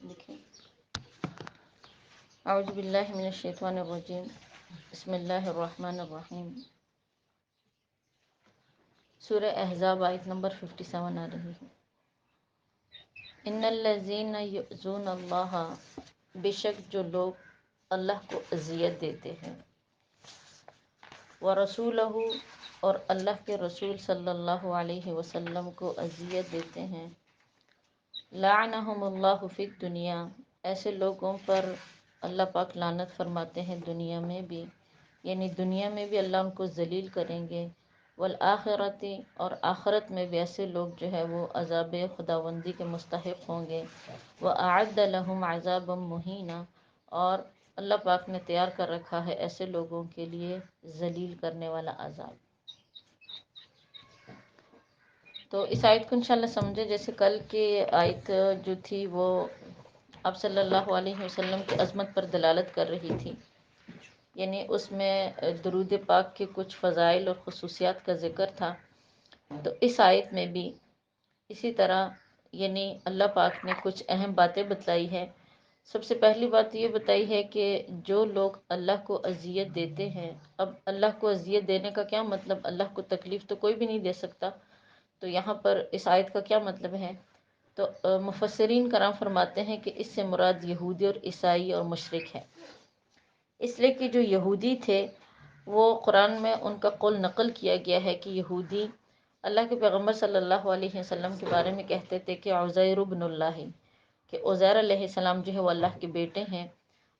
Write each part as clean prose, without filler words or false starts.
دیکھیں، اعوذ باللہ من الشیطان الرجیم، بسم اللہ الرحمن الرحیم۔ سورہ احزاب آیت نمبر 57 آ رہی ہے۔ ان الذین یؤذون اللہ، بے شک جو لوگ اللہ کو اذیت دیتے ہیں، ورسولہ، اور اللہ کے رسول صلی اللہ علیہ وسلم کو اذیت دیتے ہیں، لعنہم اللہ فی الدنیا، ایسے لوگوں پر اللہ پاک لعنت فرماتے ہیں دنیا میں بھی، یعنی دنیا میں بھی اللہ ان کو ذلیل کریں گے، والآخرت، اور آخرت میں بھی ایسے لوگ جو ہے وہ عذاب خداوندی کے مستحق ہوں گے، وأعد لهم عذابا مہینا، اور اللہ پاک نے تیار کر رکھا ہے ایسے لوگوں کے لیے ذلیل کرنے والا عذاب۔ تو اس آیت کو انشاءاللہ سمجھے، جیسے کل کی آیت جو تھی وہ آپ صلی اللہ علیہ وسلم کی عظمت پر دلالت کر رہی تھی، یعنی اس میں درود پاک کے کچھ فضائل اور خصوصیات کا ذکر تھا۔ تو اس آیت میں بھی اسی طرح یعنی اللہ پاک نے کچھ اہم باتیں بتلائی ہے۔ سب سے پہلی بات یہ بتائی ہے کہ جو لوگ اللہ کو اذیت دیتے ہیں، اب اللہ کو اذیت دینے کا کیا مطلب، اللہ کو تکلیف تو کوئی بھی نہیں دے سکتا، تو یہاں پر اس آیت کا کیا مطلب ہے؟ تو مفسرین کرام فرماتے ہیں کہ اس سے مراد یہودی اور عیسائی اور مشرک ہے، اس لیے کہ جو یہودی تھے وہ قرآن میں ان کا قول نقل کیا گیا ہے کہ یہودی اللہ کے پیغمبر صلی اللہ علیہ وسلم کے بارے میں کہتے تھے کہ عزیر ابن اللہ، کہ عزیر علیہ السلام جو ہے وہ اللہ کے بیٹے ہیں،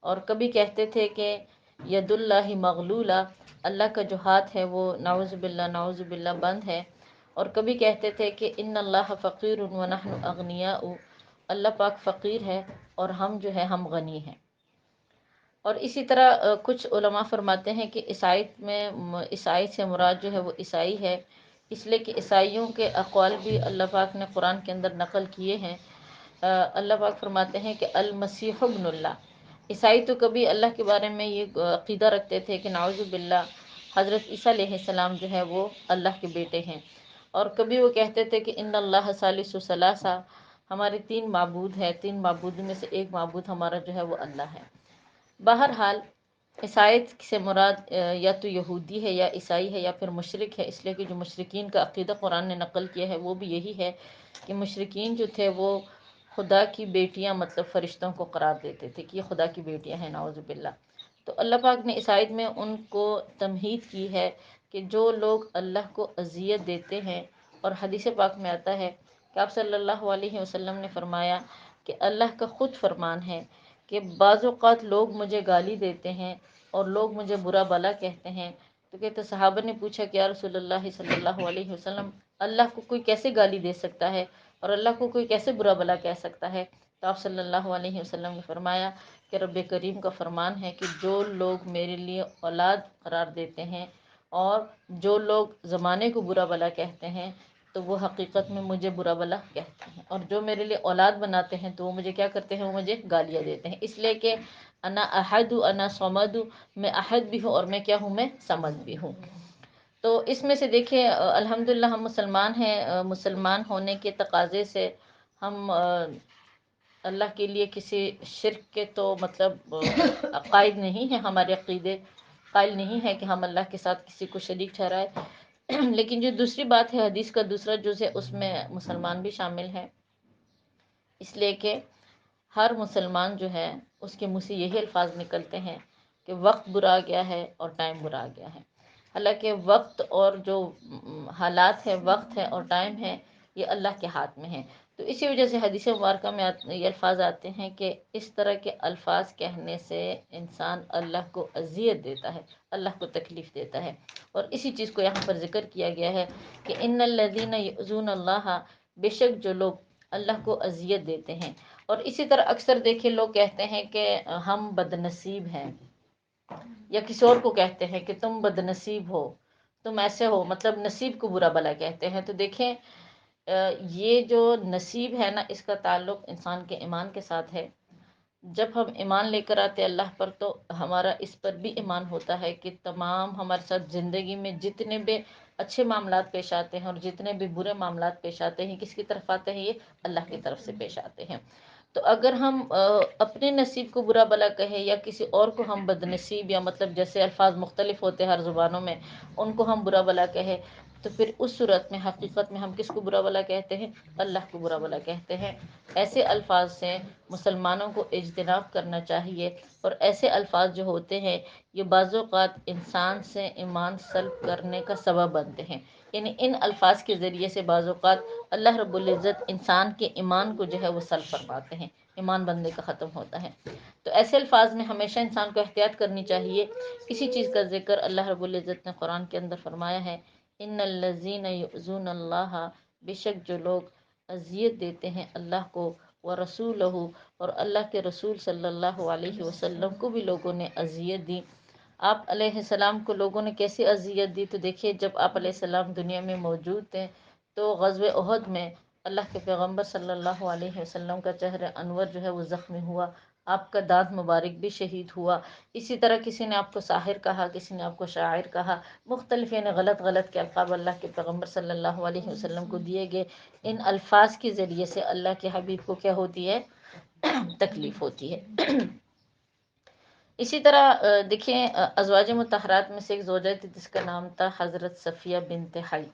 اور کبھی کہتے تھے کہ ید اللہ مغلولہ، اللہ کا جو ہاتھ ہے وہ نعوذ باللہ بند ہے، اور کبھی کہتے تھے کہ ان اللہ فقیر ونحن اغنیاء، اللہ پاک فقیر ہے اور ہم جو ہے ہم غنی ہیں۔ اور اسی طرح کچھ علماء فرماتے ہیں کہ اس آیت سے مراد جو ہے وہ عیسائی ہے، اس لیے کہ عیسائیوں کے اقوال بھی اللہ پاک نے قرآن کے اندر نقل کیے ہیں۔ اللہ پاک فرماتے ہیں کہ المسیح ابن اللہ، عیسائی تو کبھی اللہ کے بارے میں یہ عقیدہ رکھتے تھے کہ نعوذ باللہ حضرت عیسیٰ علیہ السلام جو ہے وہ اللہ کے بیٹے ہیں، اور کبھی وہ کہتے تھے کہ ان اللہ ثالث ثلاثہ، ہمارے تین معبود ہیں، تین معبود میں سے ایک معبود ہمارا جو ہے وہ اللہ ہے۔ بہرحال اس آیت سے مراد یا تو یہودی ہے یا عیسائی ہے یا پھر مشرک ہے، اس لیے کہ جو مشرکین کا عقیدہ قرآن نے نقل کیا ہے وہ بھی یہی ہے کہ مشرکین جو تھے وہ خدا کی بیٹیاں مطلب فرشتوں کو قرار دیتے تھے کہ یہ خدا کی بیٹیاں ہیں، نعوذ باللہ۔ تو اللہ پاک نے اس آیت میں ان کو تمہید کی ہے کہ جو لوگ اللہ کو اذیت دیتے ہیں، اور حدیث پاک میں آتا ہے کہ آپ صلی اللہ علیہ وسلم نے فرمایا کہ اللہ کا خود فرمان ہے کہ بعض اوقات لوگ مجھے گالی دیتے ہیں اور لوگ مجھے برا بلا کہتے ہیں، تو کہتے صحابہ نے پوچھا کہ یا رسول اللہ صلی اللہ علیہ وسلم، اللہ کو کوئی کیسے گالی دے سکتا ہے اور اللہ کو کوئی کیسے برا بلا کہہ سکتا ہے؟ تو آپ صلی اللہ علیہ وسلم نے فرمایا کہ رب کریم کا فرمان ہے کہ جو لوگ میرے لیے اولاد قرار دیتے ہیں اور جو لوگ زمانے کو برا بلا کہتے ہیں تو وہ حقیقت میں مجھے برا بلا کہتے ہیں، اور جو میرے لیے اولاد بناتے ہیں تو وہ مجھے کیا کرتے ہیں، وہ مجھے گالیاں دیتے ہیں، اس لیے کہ انا احد انا صمد، میں احد بھی ہوں اور میں کیا ہوں، میں صمد بھی ہوں۔ تو اس میں سے دیکھیں الحمدللہ ہم مسلمان ہیں، مسلمان ہونے کے تقاضے سے ہم اللہ کے لیے کسی شرک کے تو مطلب قائد نہیں ہیں، ہمارے عقیدے قائل نہیں ہے کہ ہم اللہ کے ساتھ کسی کو شریک ٹھہرائے، لیکن جو دوسری بات ہے، حدیث کا دوسرا جز ہے، اس میں مسلمان بھی شامل ہیں، اس لیے کہ ہر مسلمان جو ہے اس کے منہ سے یہی الفاظ نکلتے ہیں کہ وقت برا آ گیا ہے اور ٹائم برا آ گیا ہے۔ حالانکہ وقت اور جو حالات ہے، وقت ہے اور ٹائم ہے، یہ اللہ کے ہاتھ میں ہے۔ تو اسی وجہ سے حدیث مبارکہ میں یہ الفاظ آتے ہیں کہ اس طرح کے الفاظ کہنے سے انسان اللہ کو اذیت دیتا ہے، اللہ کو تکلیف دیتا ہے، اور اسی چیز کو یہاں پر ذکر کیا گیا ہے کہ ان الذین یؤذون اللہ، بے شک جو لوگ اللہ کو اذیت دیتے ہیں۔ اور اسی طرح اکثر دیکھیں لوگ کہتے ہیں کہ ہم بد نصیب ہیں، یا کسی اور کو کہتے ہیں کہ تم بد نصیب ہو، تم ایسے ہو، مطلب نصیب کو برا بلا کہتے ہیں۔ تو دیکھیں یہ جو نصیب ہے نا، اس کا تعلق انسان کے ایمان کے ساتھ ہے۔ جب ہم ایمان لے کر آتے اللہ پر تو ہمارا اس پر بھی ایمان ہوتا ہے کہ تمام ہمارے ساتھ زندگی میں جتنے بھی اچھے معاملات پیش آتے ہیں اور جتنے بھی برے معاملات پیش آتے ہیں کس کی طرف آتے ہیں؟ یہ اللہ کی طرف سے پیش آتے ہیں۔ تو اگر ہم اپنے نصیب کو برا بلا کہیں یا کسی اور کو ہم بد نصیب، یا مطلب جیسے الفاظ مختلف ہوتے ہیں ہر زبانوں میں، ان کو ہم برا بلا کہیں، تو پھر اس صورت میں حقیقت میں ہم کس کو برا بلا کہتے ہیں؟ اللہ کو برا بلا کہتے ہیں۔ ایسے الفاظ سے مسلمانوں کو اجتناب کرنا چاہیے، اور ایسے الفاظ جو ہوتے ہیں یہ بعض اوقات انسان سے ایمان سلب کرنے کا سبب بنتے ہیں، یعنی ان الفاظ کے ذریعے سے بعض اوقات اللہ رب العزت انسان کے ایمان کو جو ہے وہ سلب فرماتے ہیں، ایمان بندے کا ختم ہوتا ہے۔ تو ایسے الفاظ میں ہمیشہ انسان کو احتیاط کرنی چاہیے۔ کسی چیز کا ذکر اللہ رب العزت نے قرآن کے اندر فرمایا ہے، ان الذین یؤذون اللہ، بے شک جو لوگ اذیت دیتے ہیں اللہ کو، ورسولہ، اور اللہ کے رسول صلی اللہ علیہ وسلم کو بھی لوگوں نے اذیت دی۔ آپ علیہ السلام کو لوگوں نے کیسے اذیت دی؟ تو دیکھیے، جب آپ علیہ السلام دنیا میں موجود تھے تو غزوہ احد میں اللہ کے پیغمبر صلی اللہ علیہ وسلم کا چہرہ انور جو ہے وہ زخمی ہوا، آپ کا دانت مبارک بھی شہید ہوا۔ اسی طرح کسی نے آپ کو ساحر کہا، کسی نے آپ کو شاعر کہا، مختلف یعنی غلط غلط کے القاب اللہ کے پیغمبر صلی اللہ علیہ وسلم کو دیے گئے۔ ان الفاظ کے ذریعے سے اللہ کے حبیب کو کیا ہوتی ہے؟ تکلیف ہوتی ہے۔ اسی طرح دیکھیں، ازواج مطہرات میں سے ایک زوجہ تھی جس کا نام تھا حضرت صفیہ بنت حی۔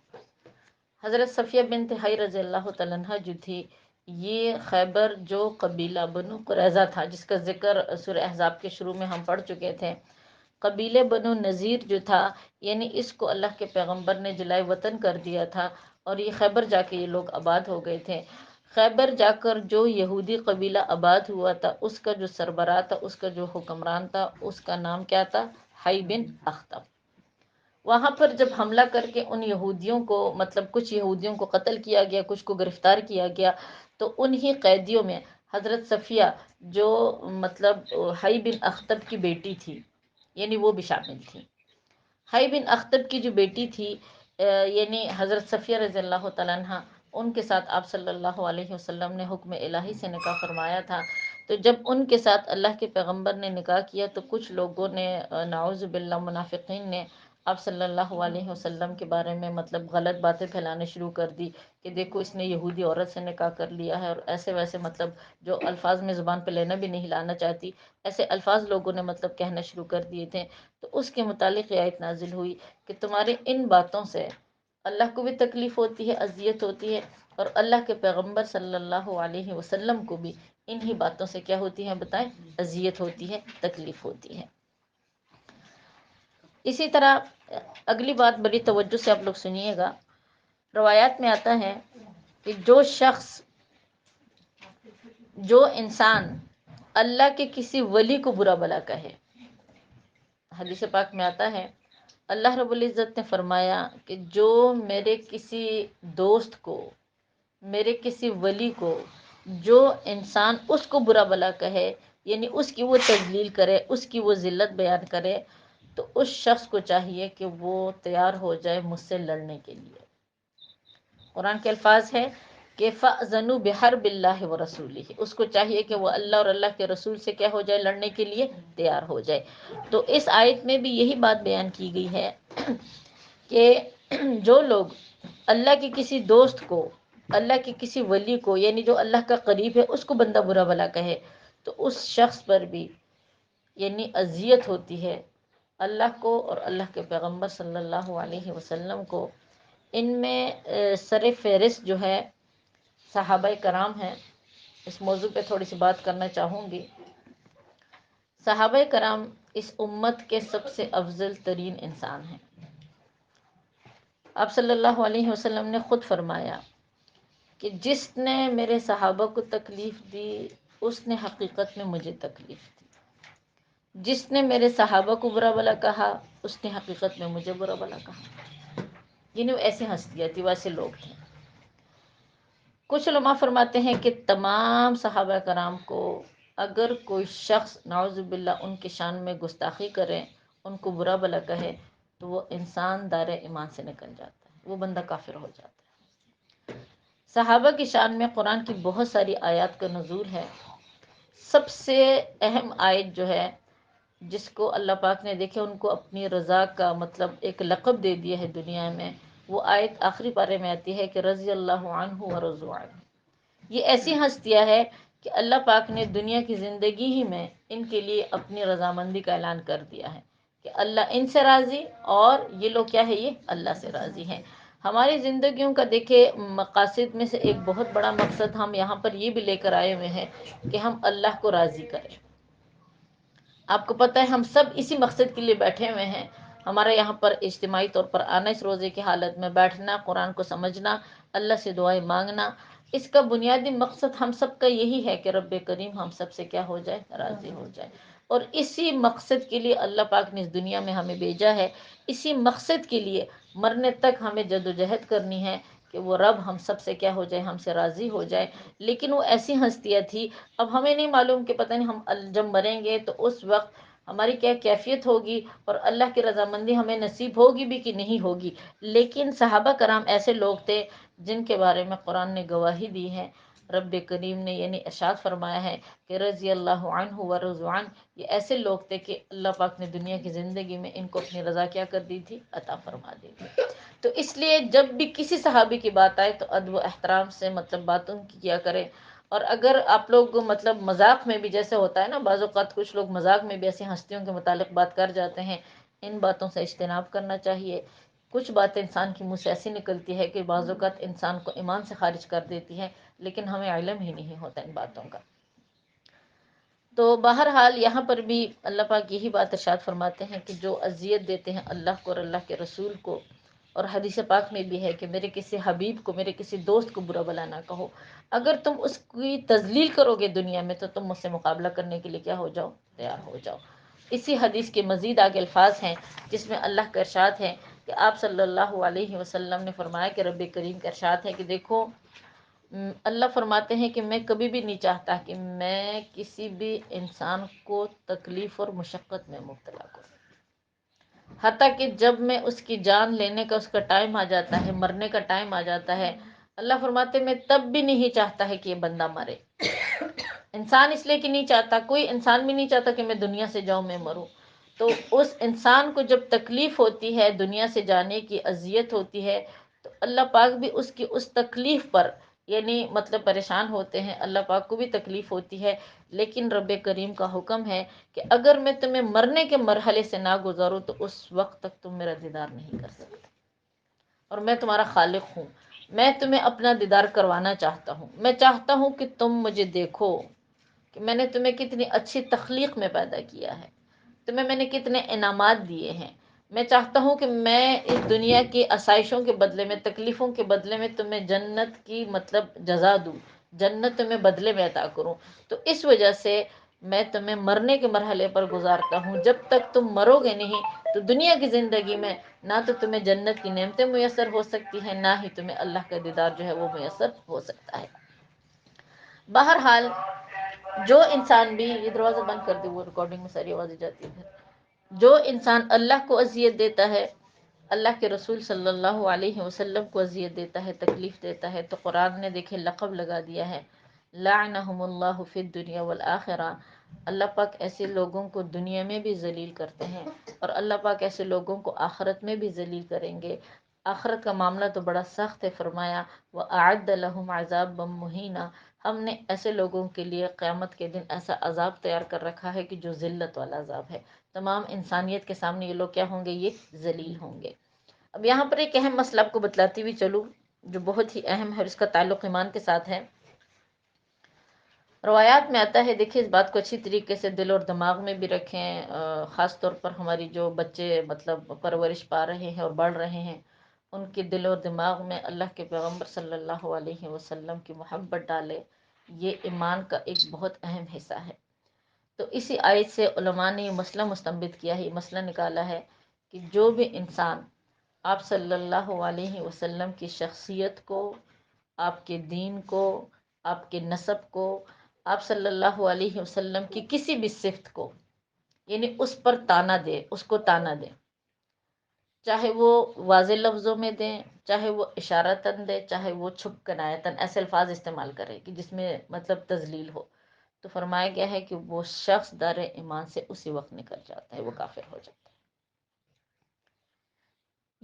حضرت صفیہ بنت حی رضی اللہ تعالیٰ عنہ جو تھی، یہ خیبر جو قبیلہ بنو قریظہ تھا، جس کا ذکر سورہ احزاب کے شروع میں ہم پڑھ چکے تھے، قبیلے بنو نذیر جو تھا، یعنی اس کو اللہ کے پیغمبر نے جلائے وطن کر دیا تھا، اور یہ خیبر جا کے یہ لوگ آباد ہو گئے تھے۔ خیبر جا کر جو یہودی قبیلہ آباد ہوا تھا، اس کا جو سربراہ تھا، اس کا جو حکمران تھا، اس کا نام کیا تھا؟ حی بن اخطب۔ وہاں پر جب حملہ کر کے ان یہودیوں کو، مطلب کچھ یہودیوں کو قتل کیا گیا، کچھ کو گرفتار کیا گیا، تو انہی قیدیوں میں حضرت صفیہ جو مطلب حی بن اخطب کی بیٹی تھی، یعنی وہ بھی شامل تھی۔ حی بن اخطب کی جو بیٹی تھی، یعنی حضرت صفیہ رضی اللہ تعالیٰ عنہ، ان کے ساتھ آپ صلی اللہ علیہ وسلم نے حکم الہی سے نکاح فرمایا تھا۔ تو جب ان کے ساتھ اللہ کے پیغمبر نے نکاح کیا تو کچھ لوگوں نے، نعوذ باللہ منافقین نے، آپ صلی اللہ علیہ وسلم کے بارے میں مطلب غلط باتیں پھیلانے شروع کر دی کہ دیکھو اس نے یہودی عورت سے نکاح کر لیا ہے، اور ایسے ویسے مطلب جو الفاظ میں زبان پہ لینا بھی نہیں لانا چاہتی، ایسے الفاظ لوگوں نے مطلب کہنا شروع کر دیے تھے۔ تو اس کے متعلق یہ آیت نازل ہوئی کہ تمہارے ان باتوں سے اللہ کو بھی تکلیف ہوتی ہے، اذیت ہوتی ہے، اور اللہ کے پیغمبر صلی اللہ علیہ وسلم کو بھی انہی باتوں سے کیا ہوتی ہے؟ بتائیں، اذیت ہوتی ہے، تکلیف ہوتی ہے۔ اسی طرح اگلی بات بڑی توجہ سے آپ لوگ سنیے گا۔ روایات میں آتا ہے کہ جو انسان اللہ کے کسی ولی کو برا بلا کہے، حدیث پاک میں آتا ہے اللہ رب العزت نے فرمایا کہ جو میرے کسی دوست کو، میرے کسی ولی کو، جو انسان اس کو برا بلا کہے، یعنی اس کی وہ تذلیل کرے، اس کی وہ ذلت بیان کرے، تو اس شخص کو چاہیے کہ وہ تیار ہو جائے مجھ سے لڑنے کے لیے۔ قرآن کے الفاظ ہے کہ فَأْذَنُوا بِحَرْبِ اللَّهِ وَرَسُولِهِ، اس کو چاہیے کہ وہ اللہ اور اللہ کے رسول سے کیا ہو جائے؟ لڑنے کے لیے تیار ہو جائے۔ تو اس آیت میں بھی یہی بات بیان کی گئی ہے کہ جو لوگ اللہ کے کسی دوست کو، اللہ کے کسی ولی کو، یعنی جو اللہ کا قریب ہے، اس کو بندہ برا بلا کہے، تو اس شخص پر بھی یعنی اذیت ہوتی ہے۔ اللہ کو اور اللہ کے پیغمبر صلی اللہ علیہ وسلم کو، ان میں سر فہرست جو ہے صحابہ کرام ہیں۔ اس موضوع پہ تھوڑی سی بات کرنا چاہوں گی۔ صحابہ کرام اس امت کے سب سے افضل ترین انسان ہیں۔ آپ صلی اللہ علیہ وسلم نے خود فرمایا کہ جس نے میرے صحابہ کو تکلیف دی، اس نے حقیقت میں مجھے تکلیف دی۔ جس نے میرے صحابہ کو برا بلا کہا، اس نے حقیقت میں مجھے برا بلا کہا۔ یعنی وہ ایسے ہستیاں تھی، ویسے لوگ تھے۔ کچھ علماء فرماتے ہیں کہ تمام صحابہ کرام کو اگر کوئی شخص نعوذ باللہ ان کے شان میں گستاخی کرے، ان کو برا بلا کہے، تو وہ انسان دائرہ ایمان سے نکل جاتا ہے، وہ بندہ کافر ہو جاتا ہے۔ صحابہ کی شان میں قرآن کی بہت ساری آیات کا نزول ہے۔ سب سے اہم آیت جو ہے، جس کو اللہ پاک نے، دیکھے ان کو اپنی رضا کا مطلب ایک لقب دے دیا ہے دنیا میں، وہ آیت آخری پارے میں آتی ہے کہ رضی اللہ عنہ ورضوا عنہ، یہ ایسی ہستیاں ہے کہ اللہ پاک نے دنیا کی زندگی ہی میں ان کے لیے اپنی رضامندی کا اعلان کر دیا ہے کہ اللہ ان سے راضی، اور یہ لوگ کیا ہے، یہ اللہ سے راضی ہیں۔ ہماری زندگیوں کا دیکھے مقاصد میں سے ایک بہت بڑا مقصد ہم یہاں پر یہ بھی لے کر آئے ہوئے ہیں کہ ہم اللہ کو راضی کریں۔ آپ کو پتہ ہے ہم سب اسی مقصد کے لیے بیٹھے ہوئے ہیں۔ ہمارا یہاں پر اجتماعی طور پر آنا، اس روزے کی حالت میں بیٹھنا، قرآن کو سمجھنا، اللہ سے دعائیں مانگنا، اس کا بنیادی مقصد ہم سب کا یہی ہے کہ رب کریم ہم سب سے کیا ہو جائے، راضی ہو جائے۔ اور اسی مقصد کے لیے اللہ پاک نے اس دنیا میں ہمیں بھیجا ہے۔ اسی مقصد کے لیے مرنے تک ہمیں جدوجہد کرنی ہے کہ وہ رب ہم سب سے کیا ہو جائے، ہم سے راضی ہو جائے۔ لیکن وہ ایسی ہستیاں تھی، اب ہمیں نہیں معلوم کہ پتہ نہیں ہم جب مریں گے تو اس وقت ہماری کیا کیفیت ہوگی، اور اللہ کی رضامندی ہمیں نصیب ہوگی بھی کہ نہیں ہوگی۔ لیکن صحابہ کرام ایسے لوگ تھے جن کے بارے میں قرآن نے گواہی دی ہے، رب کریم نے یعنی ارشاد فرمایا ہے کہ رضی اللہ عنہ ورضوا عنہ، یہ ایسے لوگ تھے کہ اللہ پاک نے دنیا کی زندگی میں ان کو اپنی رضا کیا کر دی تھی، عطا فرما دی تھی۔ تو اس لیے جب بھی کسی صحابی کی بات آئے تو ادب و احترام سے باتوں کی کیا کرے۔ اور اگر آپ لوگ مذاق میں بھی، جیسے ہوتا ہے نا بعض اوقات کچھ لوگ مذاق میں بھی ایسی ہستیوں کے متعلق بات کر جاتے ہیں، ان باتوں سے اجتناب کرنا چاہیے۔ کچھ باتیں انسان کی منہ سے ایسی نکلتی ہے کہ بعض اوقات انسان کو ایمان سے خارج کر دیتی ہے، لیکن ہمیں علم ہی نہیں ہوتا ان باتوں کا۔ تو بہرحال یہاں پر بھی اللہ پاک یہی بات ارشاد فرماتے ہیں کہ جو اذیت دیتے ہیں اللہ کو اور اللہ کے رسول کو، اور حدیث پاک میں بھی ہے کہ میرے کسی حبیب کو، میرے کسی دوست کو برا بلا نہ کہو، اگر تم اس کی تذلیل کرو گے دنیا میں تو تم مجھ سے مقابلہ کرنے کے لیے کیا ہو جاؤ، تیار ہو جاؤ۔ اسی حدیث کے مزید آگے الفاظ ہیں جس میں اللہ کا ارشاد ہے کہ آپ صلی اللہ علیہ وسلم نے فرمایا کہ رب کریم کا ارشاد ہے کہ دیکھو، اللہ فرماتے ہیں کہ میں کبھی بھی نہیں چاہتا کہ میں کسی بھی انسان کو تکلیف اور مشقت میں مبتلا کروں، حتیٰ کہ جب میں اس کی جان لینے کا اس کا ٹائم آ جاتا ہے، مرنے کا ٹائم آ جاتا ہے، اللہ فرماتے ہیں میں تب بھی نہیں چاہتا ہے کہ یہ بندہ مرے۔ انسان اس لیے کہ نہیں چاہتا، کوئی انسان بھی نہیں چاہتا کہ میں دنیا سے جاؤں، میں مروں۔ تو اس انسان کو جب تکلیف ہوتی ہے، دنیا سے جانے کی اذیت ہوتی ہے، تو اللہ پاک بھی اس کی اس تکلیف پر یعنی پریشان ہوتے ہیں، اللہ پاک کو بھی تکلیف ہوتی ہے۔ لیکن رب کریم کا حکم ہے کہ اگر میں تمہیں مرنے کے مرحلے سے نہ گزاروں تو اس وقت تک تم میرا دیدار نہیں کر سکتے، اور میں تمہارا خالق ہوں، میں تمہیں اپنا دیدار کروانا چاہتا ہوں۔ میں چاہتا ہوں کہ تم مجھے دیکھو کہ میں نے تمہیں کتنی اچھی تخلیق میں پیدا کیا ہے، تمہیں میں نے کتنے انعامات دیے ہیں۔ میں چاہتا ہوں کہ میں اس دنیا کی آسائشوں کے بدلے میں، تکلیفوں کے بدلے میں تمہیں جنت کی جزا دوں، جنت تمہیں بدلے میں عطا کروں۔ تو اس وجہ سے میں تمہیں مرنے کے مرحلے پر گزارتا ہوں۔ جب تک تم مرو گے نہیں تو دنیا کی زندگی میں نہ تو تمہیں جنت کی نعمتیں میسر ہو سکتی ہیں، نہ ہی تمہیں اللہ کا دیدار جو ہے وہ میسر ہو سکتا ہے۔ بہرحال جو انسان بھی، یہ دروازہ بند کر دے، وہ ریکارڈنگ میں ساری آوازیں جاتی ہے، جو انسان اللہ کو اذیت دیتا ہے، اللہ کے رسول صلی اللہ علیہ وسلم کو اذیت دیتا ہے، تکلیف دیتا ہے، تو قرآن نے دیکھے لقب لگا دیا ہے لعنہم اللہ فی الدنیا والآخرہ۔ اللہ پاک ایسے لوگوں کو دنیا میں بھی ذلیل کرتے ہیں، اور اللہ پاک ایسے لوگوں کو آخرت میں بھی ذلیل کریں گے۔ آخرت کا معاملہ تو بڑا سخت ہے، فرمایا وَأَعَدَّ لَهُمْ عَذَابًا مُهِينًا، ہم نے ایسے لوگوں کے لیے قیامت کے دن ایسا عذاب تیار کر رکھا ہے کہ جو ذلت والا عذاب ہے، تمام انسانیت کے سامنے یہ لوگ کیا ہوں گے، یہ ذلیل ہوں گے۔ اب یہاں پر ایک اہم مسئلہ آپ کو بتلاتی ہوئی چلوں جو بہت ہی اہم ہے، اور اس کا تعلق ایمان کے ساتھ ہے۔ روایات میں آتا ہے، دیکھیں اس بات کو اچھی طریقے سے دل اور دماغ میں بھی رکھیں، خاص طور پر ہماری جو بچے پرورش پا رہے ہیں اور بڑھ رہے ہیں، ان کے دل اور دماغ میں اللہ کے پیغمبر صلی اللہ علیہ وسلم کی محبت ڈالے، یہ ایمان کا ایک بہت اہم حصہ ہے۔ تو اسی آیت سے علماء نے یہ مسئلہ مستنبط کیا ہے، یہ مسئلہ نکالا ہے کہ جو بھی انسان آپ صلی اللہ علیہ وسلم کی شخصیت کو، آپ کے دین کو، آپ کے نسب کو، آپ صلی اللہ علیہ وسلم کی کسی بھی صفت کو یعنی اس پر تانا دے، اس کو تانا دے، چاہے وہ واضح لفظوں میں دیں، چاہے وہ اشارتاً دے، چاہے وہ چھپ کنایتاً ایسے الفاظ استعمال کرے کہ جس میں تذلیل ہو، تو فرمایا گیا ہے کہ وہ شخص در ایمان سے اسی وقت نکل جاتا ہے، وہ کافر ہو جاتا ہے۔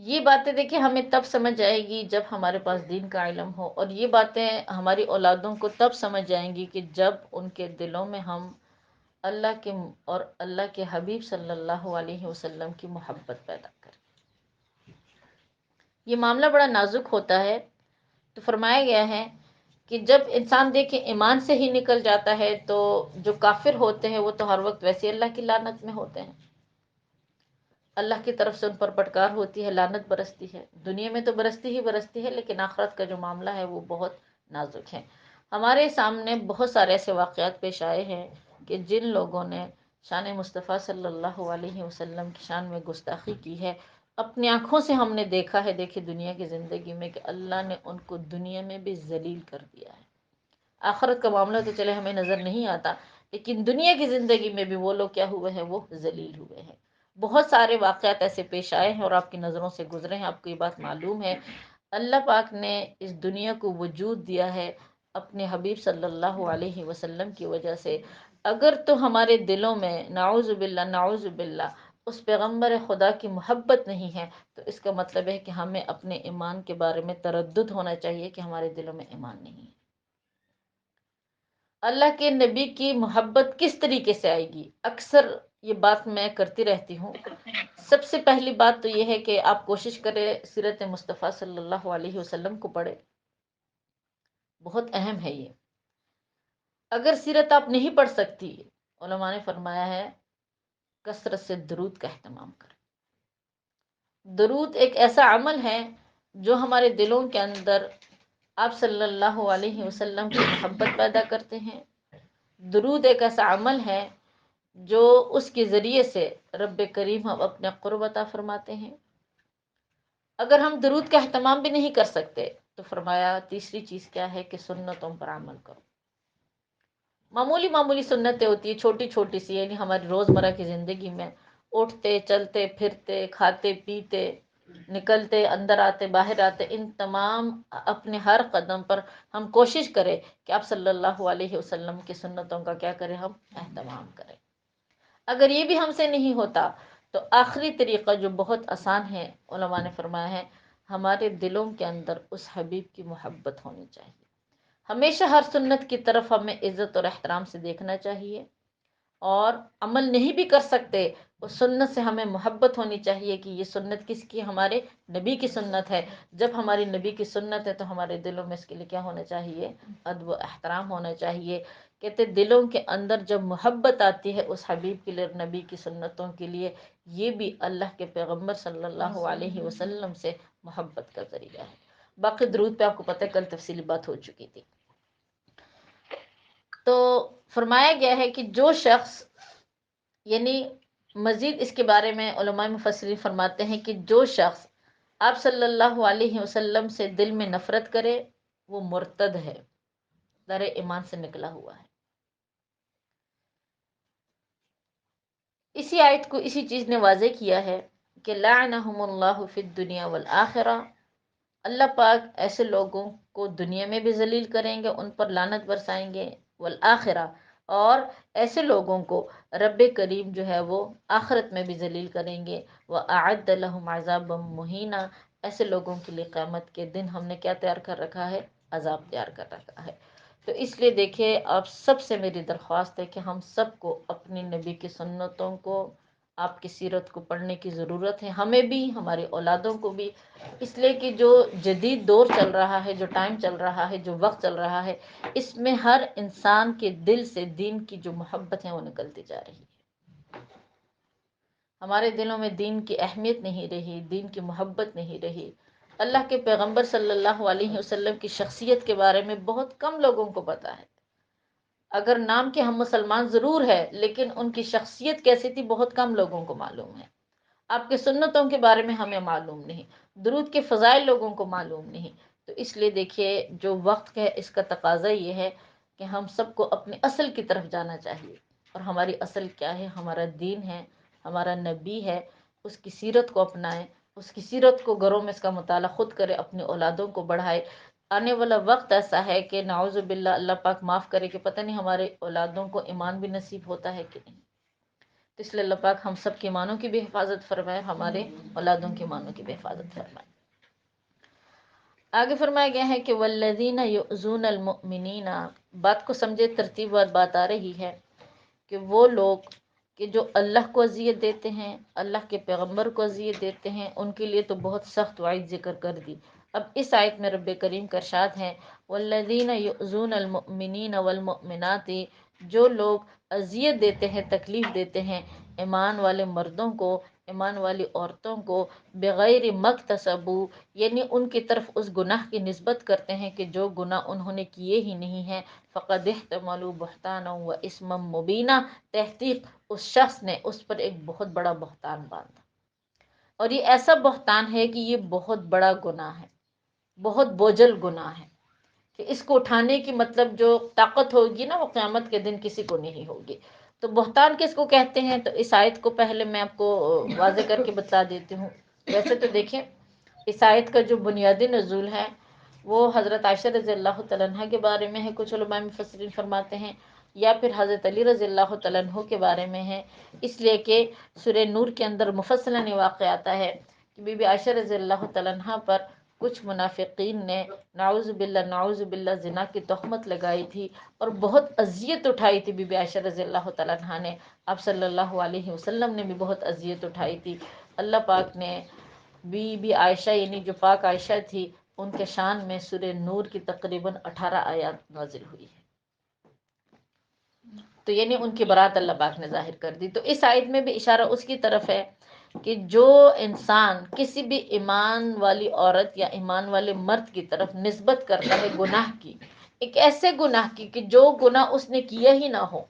یہ باتیں دیکھیں ہمیں تب سمجھ آئے گی جب ہمارے پاس دین کا علم ہو، اور یہ باتیں ہماری اولادوں کو تب سمجھ جائیں گی کہ جب ان کے دلوں میں ہم اللہ کے اور اللہ کے حبیب صلی اللہ علیہ وسلم کی محبت پیدا کریں۔ یہ معاملہ بڑا نازک ہوتا ہے، تو فرمایا گیا ہے کہ جب انسان دیکھے ایمان سے ہی نکل جاتا ہے تو جو کافر ہوتے ہیں وہ تو ہر وقت ویسے اللہ کی لعنت میں ہوتے ہیں، اللہ کی طرف سے ان پر پٹکار ہوتی ہے، لعنت برستی ہے، دنیا میں تو برستی ہی برستی ہے، لیکن آخرت کا جو معاملہ ہے وہ بہت نازک ہے۔ ہمارے سامنے بہت سارے ایسے واقعات پیش آئے ہیں کہ جن لوگوں نے شان مصطفیٰ صلی اللہ علیہ وسلم کی شان میں گستاخی کی ہے، اپنی آنکھوں سے ہم نے دیکھا ہے، دیکھی دنیا کی زندگی میں، کہ اللہ نے ان کو دنیا میں بھی ذلیل کر دیا ہے۔ آخرت کا معاملہ تو چلے ہمیں نظر نہیں آتا، لیکن دنیا کی زندگی میں بھی وہ لوگ کیا ہوئے ہیں، وہ ذلیل ہوئے ہیں۔ بہت سارے واقعات ایسے پیش آئے ہیں اور آپ کی نظروں سے گزرے ہیں، آپ کو یہ بات معلوم ہے۔ اللہ پاک نے اس دنیا کو وجود دیا ہے اپنے حبیب صلی اللہ علیہ وسلم کی وجہ سے۔ اگر تو ہمارے دلوں میں نعوذ باللہ نعوذ باللہ اس پیغمبر خدا کی محبت نہیں ہے، تو اس کا مطلب ہے کہ ہمیں اپنے ایمان کے بارے میں تردد ہونا چاہیے کہ ہمارے دلوں میں ایمان نہیں ہے۔ اللہ کے نبی کی محبت کس طریقے سے آئے گی؟ اکثر یہ بات میں کرتی رہتی ہوں۔ سب سے پہلی بات تو یہ ہے کہ آپ کوشش کریں سیرت مصطفیٰ صلی اللہ علیہ وسلم کو پڑھیں، بہت اہم ہے یہ۔ اگر سیرت آپ نہیں پڑھ سکتی، علماء نے فرمایا ہے کثرت سے درود کا اہتمام کریں۔ درود ایک ایسا عمل ہے جو ہمارے دلوں کے اندر آپ صلی اللہ علیہ وسلم کی محبت پیدا کرتے ہیں۔ درود ایک ایسا عمل ہے جو اس کے ذریعے سے رب کریم ہم اپنے قرب عطا فرماتے ہیں۔ اگر ہم درود کا اہتمام بھی نہیں کر سکتے تو فرمایا تیسری چیز کیا ہے کہ سنتوں پر عمل کرو۔ معمولی معمولی سنتیں ہوتی ہیں، چھوٹی چھوٹی سی، یعنی ہماری روزمرہ کی زندگی میں اٹھتے چلتے پھرتے کھاتے پیتے نکلتے اندر آتے باہر آتے، ان تمام اپنے ہر قدم پر ہم کوشش کریں کہ آپ صلی اللہ علیہ وسلم کی سنتوں کا کیا کریں، ہم اہتمام کریں۔ اگر یہ بھی ہم سے نہیں ہوتا تو آخری طریقہ جو بہت آسان ہے، علماء نے فرمایا ہے ہمارے دلوں کے اندر اس حبیب کی محبت ہونی چاہیے۔ ہمیشہ ہر سنت کی طرف ہمیں عزت اور احترام سے دیکھنا چاہیے، اور عمل نہیں بھی کر سکتے اس سنت سے ہمیں محبت ہونی چاہیے کہ یہ سنت کس کی، ہمارے نبی کی سنت ہے۔ جب ہماری نبی کی سنت ہے تو ہمارے دلوں میں اس کے لیے کیا ہونا چاہیے، ادب و احترام ہونا چاہیے۔ کہتے دلوں کے اندر جب محبت آتی ہے اس حبیب کے لیے، نبی کی سنتوں کے لیے، یہ بھی اللہ کے پیغمبر صلی اللہ علیہ وسلم سے محبت کا ذریعہ ہے۔ باقی درود پہ آپ کو پتہ ہے کل تفصیلی بات ہو چکی تھی۔ تو فرمایا گیا ہے کہ جو شخص، یعنی مزید اس کے بارے میں علماء مفسرین فرماتے ہیں کہ جو شخص آپ صلی اللہ علیہ وسلم سے دل میں نفرت کرے وہ مرتد ہے، در ایمان سے نکلا ہوا ہے۔ اسی آیت کو اسی چیز نے واضح کیا ہے کہ لعنہم اللہ فی الدنیا والآخرہ، اللہ پاک ایسے لوگوں کو دنیا میں بھی ذلیل کریں گے، ان پر لعنت برسائیں گے، والآخرہ، اور ایسے لوگوں کو رب کریم جو ہے وہ آخرت میں بھی ذلیل کریں گے، وَأَعَدَّ لَهُمْ عَذَابًا مُهِينًا، ایسے لوگوں کے لیے قیامت کے دن ہم نے کیا تیار کر رکھا ہے، عذاب تیار کر رکھا ہے۔ تو اس لیے دیکھیں آپ سب سے میری درخواست ہے کہ ہم سب کو اپنی نبی کی سنتوں کو، آپ کی سیرت کو پڑھنے کی ضرورت ہے، ہمیں بھی ہماری اولادوں کو بھی، اس لیے کہ جو جدید دور چل رہا ہے، جو ٹائم چل رہا ہے، جو وقت چل رہا ہے، اس میں ہر انسان کے دل سے دین کی جو محبت ہے وہ نکلتی جا رہی ہے۔ ہمارے دلوں میں دین کی اہمیت نہیں رہی، دین کی محبت نہیں رہی۔ اللہ کے پیغمبر صلی اللہ علیہ وسلم کی شخصیت کے بارے میں بہت کم لوگوں کو پتہ ہے۔ اگر نام کے ہم مسلمان ضرور ہے لیکن ان کی شخصیت کیسی تھی بہت کم لوگوں کو معلوم ہے۔ آپ کے سنتوں کے بارے میں ہمیں معلوم نہیں، درود کے فضائل لوگوں کو معلوم نہیں۔ تو اس لیے دیکھیے جو وقت ہے اس کا تقاضا یہ ہے کہ ہم سب کو اپنے اصل کی طرف جانا چاہیے، اور ہماری اصل کیا ہے، ہمارا دین ہے، ہمارا نبی ہے، اس کی سیرت کو اپنائیں، اس کی سیرت کو گھروں میں اس کا مطالعہ خود کرے، اپنے اولادوں کو بڑھائے۔ آنے والا وقت ایسا ہے کہ نعوذ باللہ اللہ پاک معاف کرے کہ پتہ نہیں ہمارے اولادوں کو ایمان بھی نصیب ہوتا ہے کہ نہیں۔ تو اس لیے اللہ پاک ہم سب کے ایمانوں کی بھی حفاظت فرمائے، ہمارے اولادوں کے ایمانوں کی بھی حفاظت فرمائے۔ آگے فرمایا گیا ہے کہ والذین یؤذون المؤمنین، بات کو سمجھے، ترتیب وار بات آ رہی ہے کہ وہ لوگ کہ جو اللہ کو اذیت دیتے ہیں، اللہ کے پیغمبر کو اذیت دیتے ہیں، ان کے لیے تو بہت سخت وعید ذکر کر دی۔ اب اس آیت میں رب کریم کا ارشاد ہے والذین یؤذون المؤمنین والمؤمنات، جو لوگ اذیت دیتے ہیں، تکلیف دیتے ہیں ایمان والے مردوں کو، ایمان والی عورتوں کو، بغیر مکتسبوا، یعنی ان کی طرف اس گناہ کی نسبت کرتے ہیں کہ جو گناہ انہوں نے کیے ہی نہیں ہیں، فقد احتملوا بہتانا و اسما مبینا، تحقیق اس شخص نے اس پر ایک بہت بڑا بہتان باندھا، اور یہ ایسا بہتان ہے کہ یہ بہت بڑا گناہ ہے، بہت بوجھل گناہ ہے، کہ اس کو اٹھانے کی مطلب جو طاقت ہوگی نا وہ قیامت کے دن کسی کو نہیں ہوگی۔ تو بہتان کس کو کہتے ہیں؟ تو اس آیت کو پہلے میں آپ کو واضح کر کے بتا دیتی ہوں۔ ویسے تو دیکھیں اس آیت کا جو بنیادی نزول ہے وہ حضرت عائشہ رضی اللہ تعالیٰ عنہ کے بارے میں ہے، کچھ علماء مفسرین فرماتے ہیں، یا پھر حضرت علی رضی اللہ تعالیٰ عنہ کے بارے میں ہے، اس لیے کہ سورہ نور کے اندر مفصلاً یہ واقعہ آتا ہے کہ بی بی عائشہ رضی اللہ تعالیٰ عنہ پر کچھ منافقین نے نعوذ باللہ زنا کی تہمت لگائی تھی، اور بہت اذیت اٹھائی تھی بی بی عائشہ رضی اللہ تعالیٰ عنہ نے، آپ صلی اللہ علیہ وسلم نے بھی بہت اذیت اٹھائی تھی۔ اللہ پاک نے بی بی عائشہ یعنی جو پاک عائشہ تھی ان کے شان میں سورہ نور کی تقریباً 18 آیات نازل ہوئی ہے، تو یعنی ان کی برات اللہ پاک نے ظاہر کر دی۔ تو اس آیت میں بھی اشارہ اس کی طرف ہے کہ جو انسان کسی بھی ایمان والی عورت یا ایمان والے مرد کی طرف نسبت کرتا ہے گناہ کی، ایک ایسے گناہ کی کہ جو گناہ اس نے کیا ہی نہ ہو،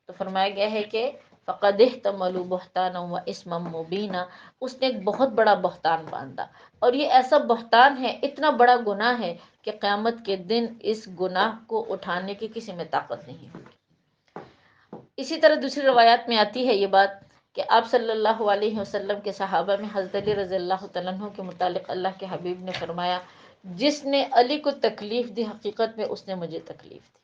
تو فرمایا گیا ہے کہ فقد احتملوا بہتانا و اسما مبینا، اس نے ایک بہت بڑا بہتان باندھا، اور یہ ایسا بہتان ہے، اتنا بڑا گناہ ہے کہ قیامت کے دن اس گناہ کو اٹھانے کی کسی میں طاقت نہیں ہوگی۔ اسی طرح دوسری روایات میں آتی ہے یہ بات کہ آپ صلی اللہ علیہ وسلم کے صحابہ میں حضرت علی رضی اللہ تعالیٰ عنہ کے متعلق اللہ کے حبیب نے فرمایا جس نے علی کو تکلیف دی حقیقت میں اس نے مجھے تکلیف دی،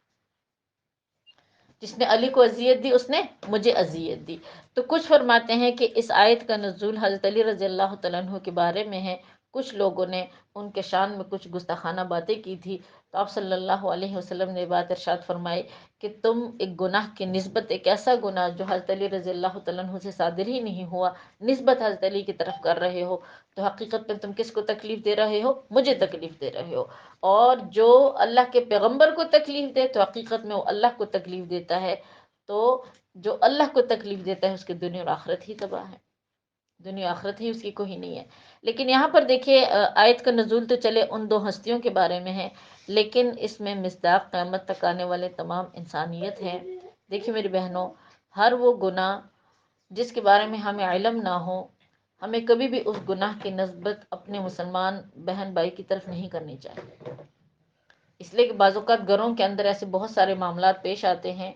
جس نے علی کو اذیت دی اس نے مجھے اذیت دی۔ تو کچھ فرماتے ہیں کہ اس آیت کا نزول حضرت علی رضی اللہ تعالیٰ عنہ کے بارے میں ہے، کچھ لوگوں نے ان کے شان میں کچھ گستاخانہ باتیں کی تھی، تو آپ صلی اللہ علیہ وسلم نے بات ارشاد فرمائی کہ تم ایک گناہ کی نسبت، ایک ایسا گناہ جو حضرت علی رضی اللہ تعالیٰ عنہ سے صادر ہی نہیں ہوا، نسبت حضرت علی کی طرف کر رہے ہو، تو حقیقت میں تم کس کو تکلیف دے رہے ہو؟ مجھے تکلیف دے رہے ہو، اور جو اللہ کے پیغمبر کو تکلیف دے تو حقیقت میں وہ اللہ کو تکلیف دیتا ہے، تو جو اللہ کو تکلیف دیتا ہے اس کی دنیا اور آخرت ہی تباہ ہے، دنیا آخرت ہی اس کی کوئی نہیں ہے۔ لیکن یہاں پر دیکھیے آیت کا نزول تو چلے ان دو ہستیوں کے بارے میں ہے، لیکن اس میں مصداق قیامت تک آنے والے تمام انسانیت ہے۔ دیکھیے میری بہنوں، ہر وہ گناہ جس کے بارے میں ہمیں علم نہ ہو، ہمیں کبھی بھی اس گناہ کی نسبت اپنے مسلمان بہن بھائی کی طرف نہیں کرنی چاہیے، اس لیے کہ بعض اوقات گھروں کے اندر ایسے بہت سارے معاملات پیش آتے ہیں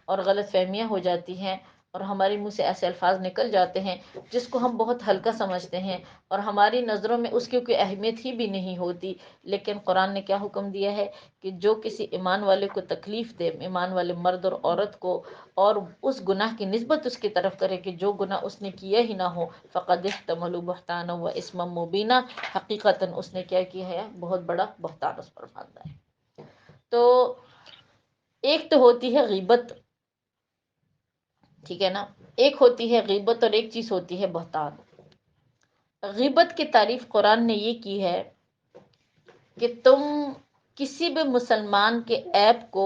اور غلط فہمیاں ہو جاتی ہیں، اور ہمارے منہ سے ایسے الفاظ نکل جاتے ہیں جس کو ہم بہت ہلکا سمجھتے ہیں، اور ہماری نظروں میں اس کی کوئی اہمیت ہی بھی نہیں ہوتی، لیکن قرآن نے کیا حکم دیا ہے کہ جو کسی ایمان والے کو تکلیف دے، ایمان والے مرد اور عورت کو، اور اس گناہ کی نسبت اس کی طرف کرے کہ جو گناہ اس نے کیا ہی نہ ہو، فقد احتملوا بہتانا و اسما مبینا، حقیقتاً اس نے کیا کیا ہے؟ بہت بڑا بہتان اس پر باندھا ہے۔ تو ایک تو ہوتی ہے غیبت، ٹھیک ہے نا، ایک ہوتی ہے غیبت اور ایک چیز ہوتی ہے بہتان۔ غیبت کی تعریف قرآن نے یہ کی ہے کہ تم کسی بھی مسلمان کے عیب کو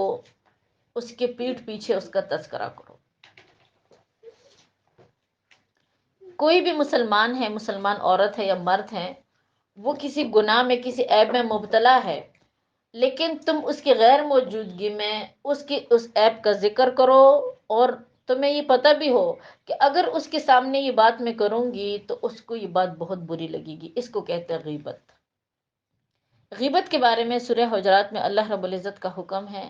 اس کے پیٹھ پیچھے اس کا تذکرہ کرو۔ کوئی بھی مسلمان ہے، مسلمان عورت ہے یا مرد ہے، وہ کسی گناہ میں، کسی عیب میں مبتلا ہے، لیکن تم اس کی غیر موجودگی میں اس عیب کا ذکر کرو، اور تمہیں یہ پتہ بھی ہو کہ اگر اس کے سامنے یہ بات میں کروں گی تو اس کو یہ بات بہت بری لگے گی، اس کو کہتے ہیں غیبت۔ غیبت کے بارے میں سورہ حجرات میں اللہ رب العزت کا حکم ہے،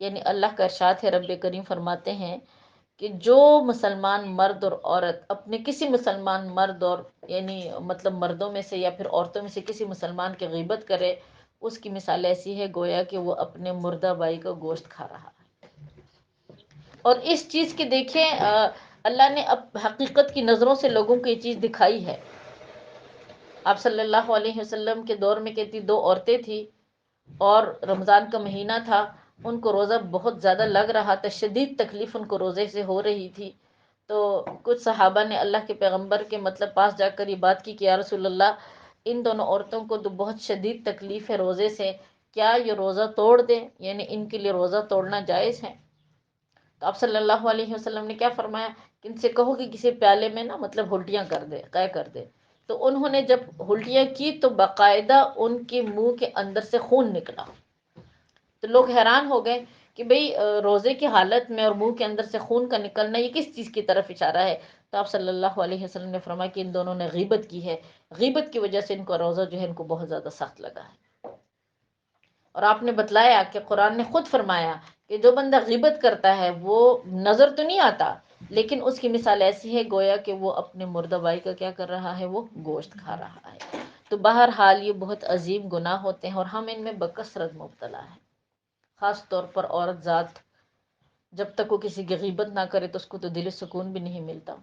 یعنی اللہ کا ارشاد ہے، رب کریم فرماتے ہیں کہ جو مسلمان مرد اور عورت اپنے کسی مسلمان مرد اور یعنی مطلب مردوں میں سے یا پھر عورتوں میں سے کسی مسلمان کی غیبت کرے، اس کی مثال ایسی ہے گویا کہ وہ اپنے مردہ بھائی کا گوشت کھا رہا ہے۔ اور اس چیز کی دیکھیں اللہ نے اب حقیقت کی نظروں سے لوگوں کو یہ چیز دکھائی ہے۔ آپ صلی اللہ علیہ وسلم کے دور میں کہتی دو عورتیں تھیں اور رمضان کا مہینہ تھا، ان کو روزہ بہت زیادہ لگ رہا تھا، شدید تکلیف ان کو روزے سے ہو رہی تھی۔ تو کچھ صحابہ نے اللہ کے پیغمبر کے پاس جا کر یہ بات کی کہ یا رسول اللہ، ان دونوں عورتوں کو تو بہت شدید تکلیف ہے روزے سے، کیا یہ روزہ توڑ دیں؟ یعنی ان کے لیے روزہ توڑنا جائز ہے؟ تو آپ صلی اللہ علیہ وسلم نے کیا فرمایا کہ ان سے کہو کہ کسی پیالے میں الٹیاں کر دے، قے کر دے۔ تو انہوں نے جب الٹیاں کی تو باقاعدہ ان کے منہ کے اندر سے خون نکلا۔ تو لوگ حیران ہو گئے کہ بھئی روزے کی حالت میں اور منہ کے اندر سے خون کا نکلنا یہ کس چیز کی طرف اشارہ ہے؟ تو آپ صلی اللہ علیہ وسلم نے فرمایا کہ ان دونوں نے غیبت کی ہے، غیبت کی وجہ سے ان کو روزہ جو ہے ان کو بہت زیادہ سخت لگا ہے۔ اور آپ نے بتلایا کہ قرآن نے خود فرمایا کہ جو بندہ غیبت کرتا ہے وہ نظر تو نہیں آتا، لیکن اس کی مثال ایسی ہے گویا کہ وہ اپنے مردہ بھائی کا کیا کر رہا ہے، وہ گوشت کھا رہا ہے۔ تو بہرحال یہ بہت عظیم گناہ ہوتے ہیں اور ہم ان میں بکثرت مبتلا ہیں، خاص طور پر عورت ذات جب تک وہ کسی کی غیبت نہ کرے تو اس کو تو دل سکون بھی نہیں ملتا۔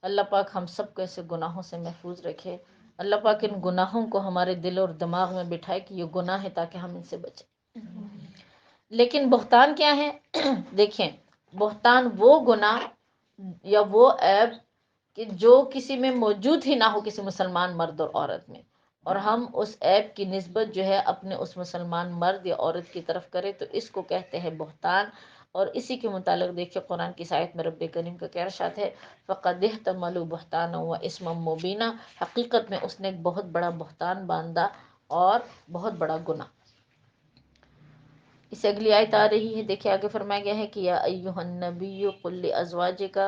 اللہ پاک ہم سب کو ایسے گناہوں سے محفوظ رکھے۔ اللہ پاک ان گناہوں کو ہمارے دل اور دماغ میں بٹھائے کہ یہ گناہ ہے تاکہ ہم ان سے بچیں۔ لیکن بہتان کیا ہے؟ دیکھیں، بہتان وہ گناہ یا وہ عیب کہ جو کسی میں موجود ہی نہ ہو، کسی مسلمان مرد اور عورت میں، اور ہم اس عیب کی نسبت جو ہے اپنے اس مسلمان مرد یا عورت کی طرف کریں تو اس کو کہتے ہیں بہتان۔ اور اسی کے متعلق دیکھیں قرآن کی آیت میں رب کریم کا کیا ارشاد ہے، فَقَدْ احْتَمَلُوا بُهْتَانًا وَإِثْمًا مُبِينًا، حقیقت میں اس نے ایک بہت بڑا بہتان باندھا اور بہت بڑا گناہ۔ اس سے اگلی آیت آ رہی ہے، دیکھیں آگے فرمایا گیا ہے کہ یا ایھا النبی قل لازواجک،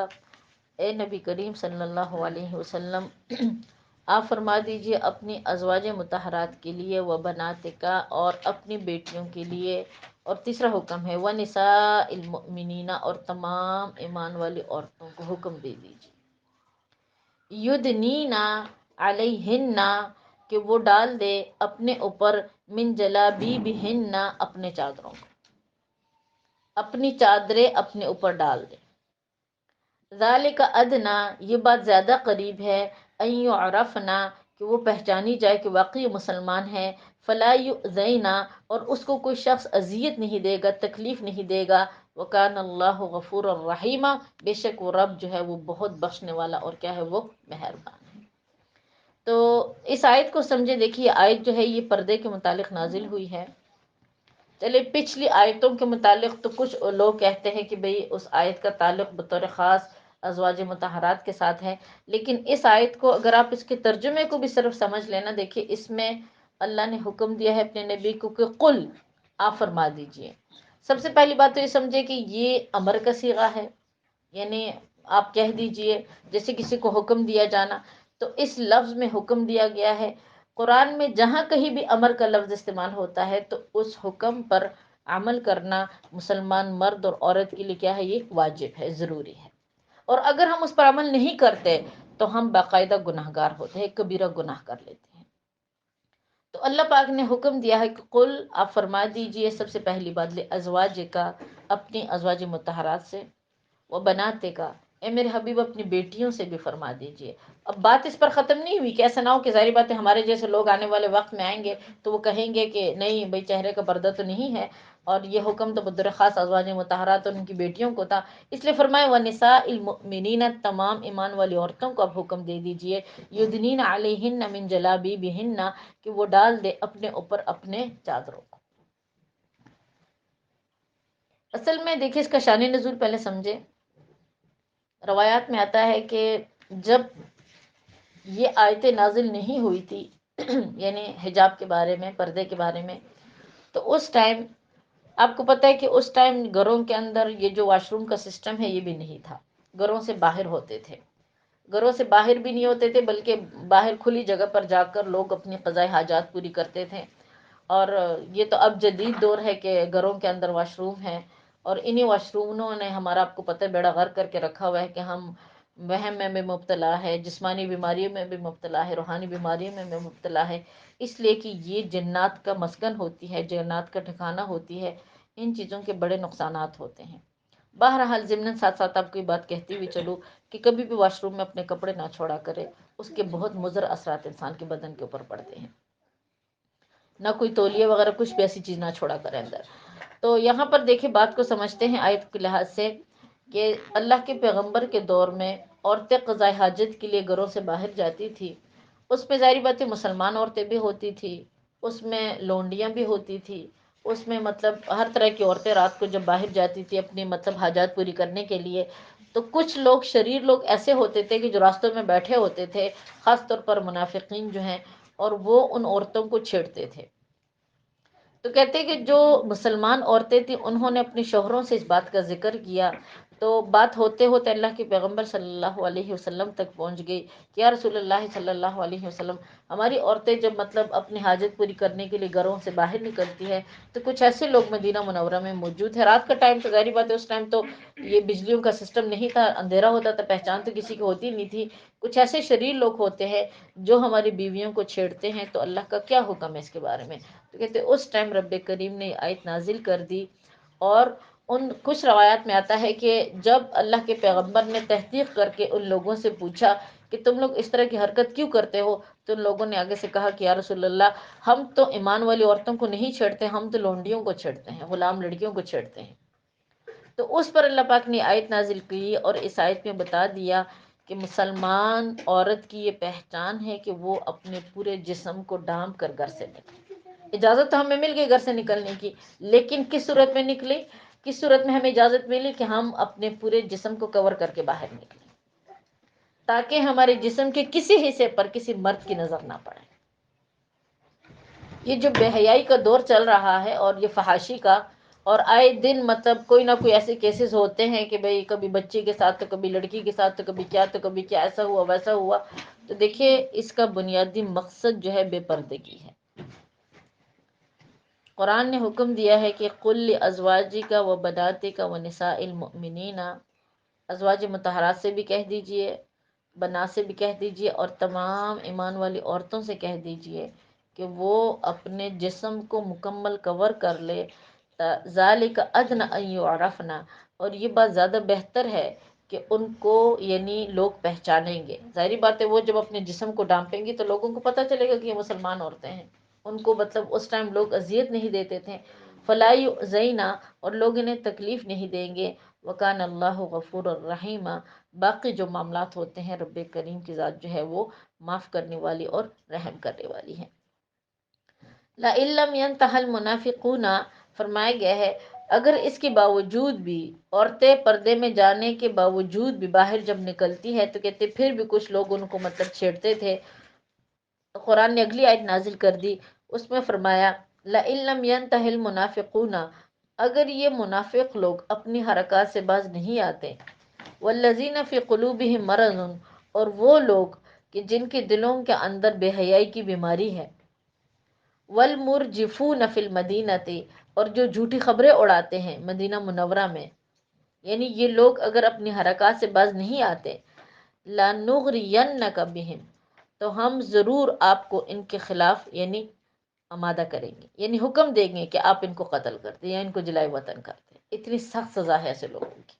اے نبی کریم صلی اللہ علیہ وسلم آپ فرما دیجئے اپنی ازواج مطہرات کے لیے، و بناتک اور اپنی بیٹیوں کے لیے، اور تیسرا حکم ہے ونساء المؤمنین اور تمام ایمان والی عورتوں کو حکم دے دیجئے، یدنین علیہن کہ وہ ڈال دے اپنے اوپر، من جلابیبہن اپنے چادروں کو، اپنی چادریں اپنے اوپر ڈال دے۔ ذالک ادنا یہ بات زیادہ قریب ہے، ان یعرفنا کہ وہ پہچانی جائے کہ واقعی مسلمان ہے، فلا یؤذینا اور اس کو کوئی شخص اذیت نہیں دے گا، تکلیف نہیں دے گا، وکان اللہ غفور الرحیم بے شک وہ رب جو ہے وہ بہت بخشنے والا اور کیا ہے، وہ مہربان ہے۔ تو اس آیت کو سمجھے، دیکھیے آیت جو ہے یہ پردے کے متعلق نازل ہوئی ہے۔ چلے پچھلی آیتوں کے متعلق تو کچھ لوگ کہتے ہیں کہ بھئی اس آیت کا تعلق بطور خاص ازواج مطہرات کے ساتھ ہے، لیکن اس آیت کو اگر آپ اس کے ترجمے کو بھی صرف سمجھ لینا، دیکھیے اس میں اللہ نے حکم دیا ہے اپنے نبی کو کہ قل آپ فرما دیجئے۔ سب سے پہلی بات تو یہ سمجھے کہ یہ امر کا صیغہ ہے، یعنی آپ کہہ دیجئے، جیسے کسی کو حکم دیا جانا، تو اس لفظ میں حکم دیا گیا ہے۔ قرآن میں جہاں کہیں بھی امر کا لفظ استعمال ہوتا ہے تو اس حکم پر عمل کرنا مسلمان مرد اور عورت کے لیے کیا ہے، یہ واجب ہے، ضروری ہے۔ اور اگر ہم اس پر عمل نہیں کرتے تو ہم باقاعدہ گناہ گار ہوتے ہیں، کبیرہ گناہ کر لیتے ہیں۔ تو اللہ پاک نے حکم دیا ہے کہ قل آپ فرما دیجئے، سب سے پہلی بات لازواجک اپنی ازواج مطہرات سے، وہ بناتے کا اے میرے حبیب اپنی بیٹیوں سے بھی فرما دیجئے۔ اب بات اس پر ختم نہیں ہوئی کہ ایسا نہ ہو کہ ظاہری بات ہے ہمارے جیسے لوگ آنے والے وقت میں آئیں گے تو وہ کہیں گے کہ نہیں بھئی چہرے کا پردہ تو نہیں ہے، اور یہ حکم تو بطور خاص ازواج مطہرات اور ان کی بیٹیوں کو تھا، اس لیے فرمایا ونساء المؤمنین تمام ایمان والی عورتوں کو اب حکم دے دیجئے، یدنین علیہن من جلابیبہن کہ وہ ڈال دے اپنے اوپر اپنے چادروں کو۔ اصل میں دیکھیں اس کا شان نزول پہلے سمجھے۔ روایات میں آتا ہے کہ جب یہ آیتیں نازل نہیں ہوئی تھی یعنی حجاب کے بارے میں، پردے کے بارے میں، تو اس ٹائم آپ کو پتہ ہے کہ اس ٹائم گھروں کے اندر یہ جو واش روم کا سسٹم ہے یہ بھی نہیں تھا، گھروں سے باہر ہوتے تھے، گھروں سے باہر بھی نہیں ہوتے تھے بلکہ باہر کھلی جگہ پر جا کر لوگ اپنی قضاء حاجات پوری کرتے تھے۔ اور یہ تو اب جدید دور ہے کہ گھروں کے اندر واش روم ہے، اور انہی واش روموں نے ہمارا آپ کو پتہ ہے بیڑا غرق کر کے رکھا ہوا ہے کہ ہم وہم میں بھی مبتلا ہے، جسمانی بیماریوں میں بھی مبتلا ہے، روحانی بیماریوں میں بھی مبتلا ہے، اس لیے کہ یہ جنات کا مسکن ہوتی ہے، جنات کا ٹھکانہ ہوتی ہے، ان چیزوں کے بڑے نقصانات ہوتے ہیں۔ بہرحال ضمن ساتھ ساتھ آپ کو یہ بات کہتی ہوئی چلو کہ کبھی بھی واش روم میں اپنے کپڑے نہ چھوڑا کرے، اس کے بہت مضر اثرات انسان کے بدن کے اوپر پڑتے ہیں. نہ کوئی تولیے وغیرہ کچھ بھی ایسی چیز نہ چھوڑا کرے اندر. تو یہاں پر دیکھیں بات کو سمجھتے ہیں آیت کے لحاظ سے کہ اللہ کے پیغمبر کے دور میں عورتیں قضاء حاجت کے لیے گھروں سے باہر جاتی تھی. اس میں ظاہری باتیں مسلمان عورتیں بھی ہوتی تھی، اس میں لونڈیاں بھی ہوتی تھی، اس میں مطلب ہر طرح کی عورتیں رات کو جب باہر جاتی تھی اپنی مطلب حاجات پوری کرنے کے لیے. تو کچھ لوگ شریر لوگ ایسے ہوتے تھے کہ جو راستوں میں بیٹھے ہوتے تھے، خاص طور پر منافقین جو ہیں، اور وہ ان عورتوں کو چھیڑتے تھے. تو کہتے ہیں کہ جو مسلمان عورتیں تھیں انہوں نے اپنے شوہروں سے اس بات کا ذکر کیا. تو بات ہوتے ہوتے اللہ کے پیغمبر صلی اللہ علیہ وسلم تک پہنچ گئی کہ یا رسول اللہ صلی اللہ علیہ وسلم، ہماری عورتیں جب مطلب اپنی حاجت پوری کرنے کے لیے گھروں سے باہر نکلتی ہے تو کچھ ایسے لوگ مدینہ منورہ میں موجود ہیں. رات کا ٹائم تو ظاہری بات ہے، اس ٹائم تو یہ بجلیوں کا سسٹم نہیں تھا، اندھیرا ہوتا تھا، پہچان تو کسی کو ہوتی نہیں تھی. کچھ ایسے شریر لوگ ہوتے ہیں جو ہماری بیویوں کو چھیڑتے ہیں، تو اللہ کا کیا حکم ہے اس کے بارے میں؟ تو کہتے اس ٹائم رب کریم نے آیت نازل کر دی. اور ان کچھ روایات میں آتا ہے کہ جب اللہ کے پیغمبر نے تحقیق کر کے ان لوگوں سے پوچھا کہ تم لوگ اس طرح کی حرکت کیوں کرتے ہو، تو ان لوگوں نے آگے سے کہا کہ یا رسول اللہ، ہم تو ایمان والی عورتوں کو نہیں چھیڑتے، ہم تو لونڈیوں کو چھیڑتے ہیں، غلام لڑکیوں کو چھیڑتے ہیں. تو اس پر اللہ پاک نے آیت نازل کی اور اس آیت میں بتا دیا کہ مسلمان عورت کی یہ پہچان ہے کہ وہ اپنے پورے جسم کو ڈھانپ کر گھر سے نکلے. اجازت تو ہمیں مل گئی گھر سے نکلنے کی، لیکن کس صورت میں نکلے؟ کس صورت میں ہمیں اجازت ملی کہ ہم اپنے پورے جسم کو کور کر کے باہر نکلیں، تاکہ ہمارے جسم کے کسی حصے پر کسی مرد کی نظر نہ پڑے. یہ جو بے حیائی کا دور چل رہا ہے اور یہ فحاشی کا، اور آئے دن مطلب کوئی نہ کوئی ایسے کیسز ہوتے ہیں کہ بھئی کبھی بچے کے ساتھ تو کبھی لڑکی کے ساتھ تو کبھی کیا، تو کبھی کیا، ایسا ہوا ویسا ہوا. تو دیکھیے اس کا بنیادی مقصد جو ہے بے پردگی ہے. قرآن نے حکم دیا ہے کہ قل لازواجک و بناتک و نساء المؤمنین، ازواج مطہرات سے بھی کہہ دیجئے، بنات سے بھی کہہ دیجئے، اور تمام ایمان والی عورتوں سے کہہ دیجئے کہ وہ اپنے جسم کو مکمل کور کر لے. ذالک ادنی ان یعرفن، اور یہ بات زیادہ بہتر ہے کہ ان کو یعنی لوگ پہچانیں گے. ظاہری بات ہے وہ جب اپنے جسم کو ڈھانپیں گی تو لوگوں کو پتہ چلے گا کہ یہ مسلمان عورتیں ہیں. ان کو مطلب اس ٹائم لوگ اذیت نہیں دیتے تھے. فلا یؤذین، اور لوگ انہیں تکلیف نہیں دیں گے. وکان اللہ غفور الرحیم، باقی جو معاملات ہوتے ہیں رب کریم کی ذات جو ہے وہ معاف کرنے والی اور رحم کرنے والی ہے. لئن لم ينتهِ المنافقون، فرمایا گیا ہے اگر اس کے باوجود بھی عورتیں پردے میں جانے کے باوجود بھی باہر جب نکلتی ہے تو کہتے پھر بھی کچھ لوگ ان کو مطلب چھیڑتے تھے. تو قرآن نے اگلی آیت نازل کر دی، اس میں فرمایا لئن لم ينتهِ المنافقون، اگر یہ منافق لوگ اپنی حرکات سے باز نہیں آتے، والذین فی قلوبہم مرض، اور وہ لوگ کہ جن کے دلوں کے اندر بے حیائی کی بیماری ہے، والمرجفون فی المدینۃ، اور جو جھوٹی خبریں اڑاتے ہیں مدینہ منورہ میں، یعنی یہ لوگ اگر اپنی حرکات سے باز نہیں آتے، لَنُغْرِيَنَّكَ بِهِمْ، تو ہم ضرور آپ کو ان کے خلاف یعنی آمادہ کریں گے، یعنی حکم دیں گے کہ آپ ان کو قتل کر دیں یا ان کو جلائے وطن کر دیں. اتنی سخت سزا ہے ایسے لوگوں کی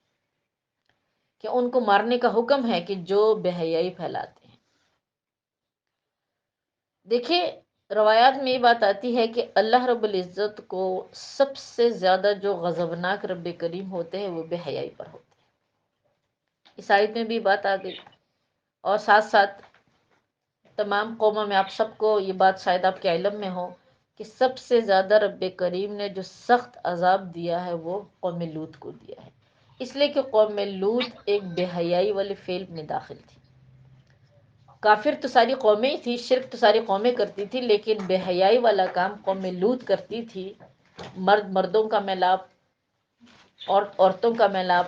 کہ ان کو مارنے کا حکم ہے کہ جو بے حیائی پھیلاتے ہیں. دیکھیں روایات میں یہ بات آتی ہے کہ اللہ رب العزت کو سب سے زیادہ جو غضبناک رب کریم ہوتے ہیں وہ بے حیائی پر ہوتے ہیں. اس آیت میں بھی بات آ گئی. اور ساتھ ساتھ تمام قوموں میں آپ سب کو یہ بات شاید آپ کے علم میں ہو کہ سب سے زیادہ رب کریم نے جو سخت عذاب دیا ہے وہ قوم لوط کو دیا ہے، اس لیے کہ قوم لوط ایک بے حیائی والے فعل میں داخل تھی. کافر تو ساری قومیں ہی تھی، شرک تو ساری قومیں کرتی تھی، لیکن بے حیائی والا کام قوم لوط کرتی تھی. مرد مردوں کا میلاب اور عورتوں کا میلاب.